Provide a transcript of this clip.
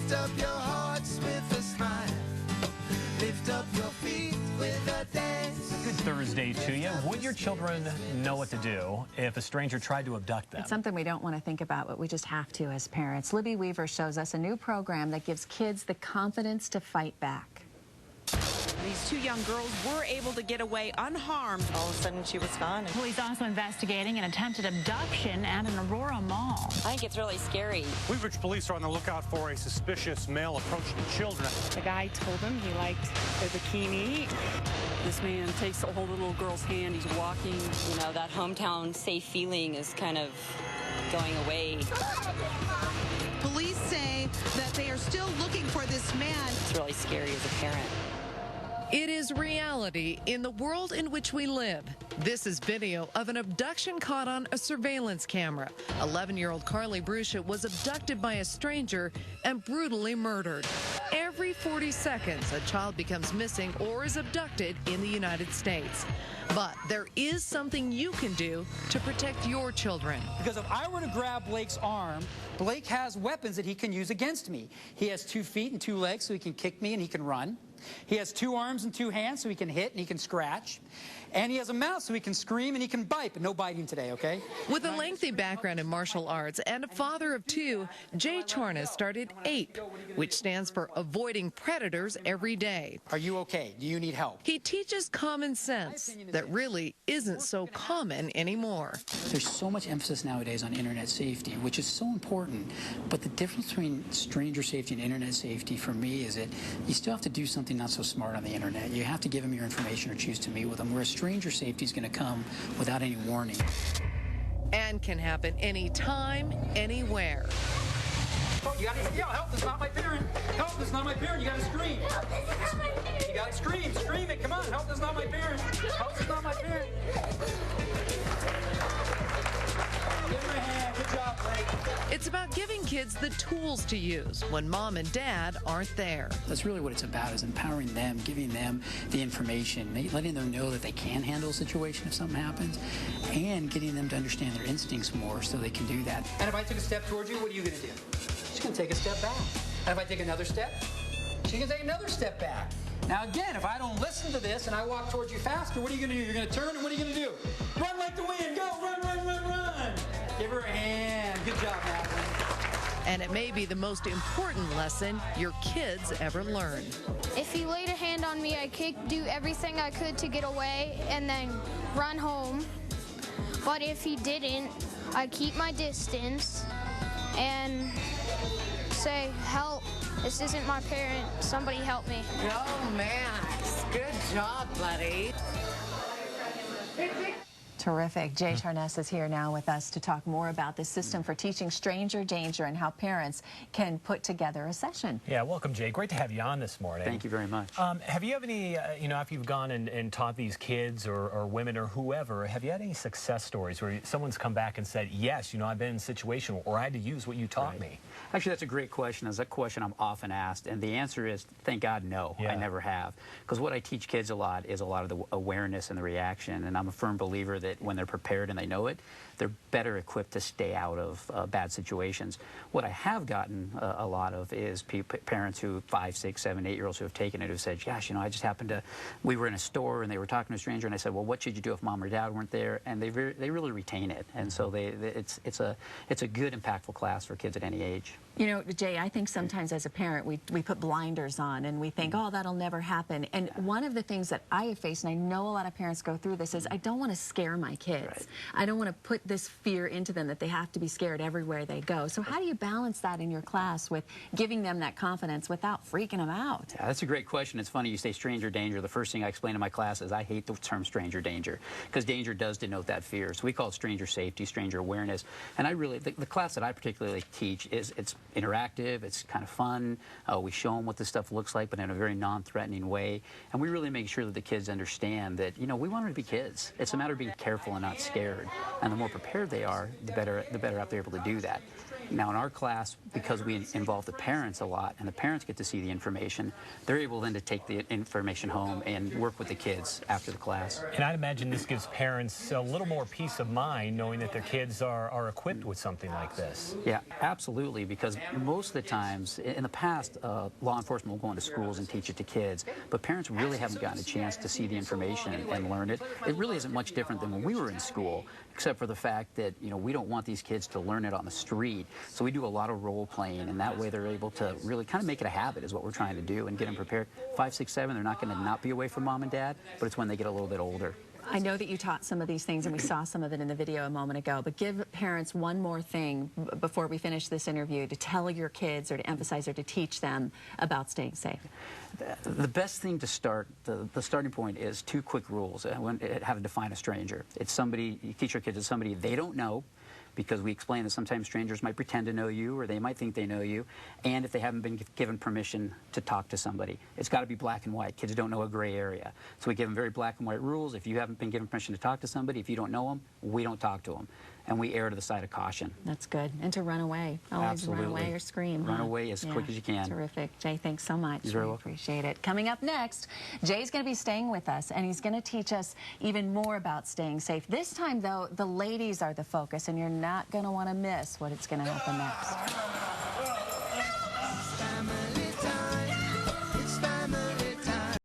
Lift up your hearts with a smile. Lift up your feet with a dance. Good Thursday to you. Would your children know what to do if a stranger tried to abduct them? It's something we don't want to think about, but we just have to as parents. Libby Weaver shows us a new program that gives kids the confidence to fight back. These two young girls were able to get away unharmed. All of a sudden, she was gone. Police also investigating an attempted abduction at an Aurora mall. I think it's really scary. Weaveridge police are on the lookout for a suspicious male approaching children. The guy told him he liked the bikini. This man takes the whole little girl's hand. He's walking. You know, that hometown safe feeling is kind of going away. Police say that they are still looking for this man. It's really scary as a parent. It is reality in the world in which we live. This is video of an abduction caught on a surveillance camera. 11-year-old Carly Bruscia was abducted by a stranger and brutally murdered. Every 40 seconds, a child becomes missing or is abducted in the United States. But there is something you can do to protect your children. Because if I were to grab Blake's arm, Blake has weapons that he can use against me. He has 2 feet and 2 legs, so he can kick me and he can run. He has 2 arms and 2 hands, so he can hit and he can scratch. And he has a mouth, so he can scream and he can bite, but no biting today, okay? With a lengthy background in martial arts and a father of 2, Jay Charnas started APE, which stands for Avoiding Predators Every Day. Are you okay? Do you need help? He teaches common sense that really isn't so common anymore. There's so much emphasis nowadays on internet safety, which is so important. But the difference between stranger safety and internet safety for me is that you still have to do something not so smart on the internet. You have to give them your information or choose to meet with them, whereas stranger safety is going to come without any warning. And can happen anytime, anywhere. You gotta yell, help, this is not my parent. Help, this is not my parent. You gotta scream. You gotta scream, scream it, come on. Help, this is not my parent. Help, this is not my parent. Give him a hand, good job, Blake. It's about giving kids the tools to use when mom and dad aren't there. That's really what it's about, is empowering them, giving them the information, letting them know that they can handle a situation if something happens, and getting them to understand their instincts more so they can do that. And if I took a step towards you, what are you going to do? She's going to take a step back. And if I take another step, she's going to take another step back. Now again, if I don't listen to this and I walk towards you faster, what are you going to do? You're going to turn, and what are you going to do? Run like the wind. Go, run, run, run, run. Give her a hand. Good job, Madeline. And it may be the most important lesson your kids ever learn. If he laid a hand on me, I'd do everything I could to get away and then run home. But if he didn't, I'd keep my distance and say, help, this isn't my parent, somebody help me. Go, Max. Good job, buddy. Terrific. Jay Charnas is here now with us to talk more about this system for teaching stranger danger and how parents can put together a session. Yeah, welcome, Jay. Great to have you on this morning. Thank you very much. Have you had any, after you've gone and taught these kids or women or whoever, have you had any success stories where someone's come back and said, yes, I've been in a situation or I had to use what you taught me? Actually, that's a great question. That's a question I'm often asked, and the answer is, thank God, no, I never have. Because what I teach kids a lot is a lot of the awareness and the reaction, and I'm a firm believer that when they're prepared and they know it, they're better equipped to stay out of bad situations. What I have gotten a lot of is parents who 5, 6, 7, 8-year-olds who have taken it who said, gosh, I just happened to, we were in a store and they were talking to a stranger and I said, well, what should you do if mom or dad weren't there? And they really retain it. And so it's a good, impactful class for kids at any age. Jay, I think sometimes as a parent we put blinders on and we think, oh, that'll never happen. And one of the things that I have faced, and I know a lot of parents go through this, is I don't want to scare my kids. Right. I don't want to put this fear into them that they have to be scared everywhere they go. So how do you balance that in your class with giving them that confidence without freaking them out? Yeah, that's a great question. It's funny you say stranger danger. The first thing I explain to my class is I hate the term stranger danger because danger does denote that fear. So we call it stranger safety, stranger awareness. And the class that I particularly teach it's interactive, it's kind of fun. We show them what this stuff looks like, but in a very non-threatening way. And we really make sure that the kids understand that, we want them to be kids. It's a matter of being careful and not scared. And the more prepared they are, the better they're able to do that. Now in our class, because we involve the parents a lot and the parents get to see the information, they're able then to take the information home and work with the kids after the class. And I'd imagine this gives parents a little more peace of mind knowing that their kids are equipped with something like this. Yeah, absolutely, because most of the times, in the past, law enforcement will go into schools and teach it to kids, but parents really haven't gotten a chance to see the information and learn it. It really isn't much different than when we were in school, except for the fact that, you know, we don't want these kids to learn it on the street. So we do a lot of role playing, and that way they're able to really kind of make it a habit is what we're trying to do and get them prepared. 5, 6, 7, they're not going to not be away from mom and dad, but it's when they get a little bit older. I know that you taught some of these things, and we saw some of it in the video a moment ago, but give parents one more thing before we finish this interview to tell your kids or to emphasize or to teach them about staying safe. The best thing to start, the starting point is 2 quick rules. How to define a stranger. It's somebody, you teach your kids it's somebody they don't know, because we explain that sometimes strangers might pretend to know you or they might think they know you, and if they haven't been given permission to talk to somebody. It's got to be black and white. Kids don't know a gray area. So we give them very black and white rules. If you haven't been given permission to talk to somebody, if you don't know them, we don't talk to them. And we err to the side of caution. That's good. And to run away. Always Absolutely. Run away or scream. Run away as quick as you can. Terrific. Jay, thanks so much. You're very welcome. Appreciate it. Coming up next, Jay's going to be staying with us, and he's going to teach us even more about staying safe. This time, though, the ladies are the focus, and you're not going to want to miss what it's going to happen next.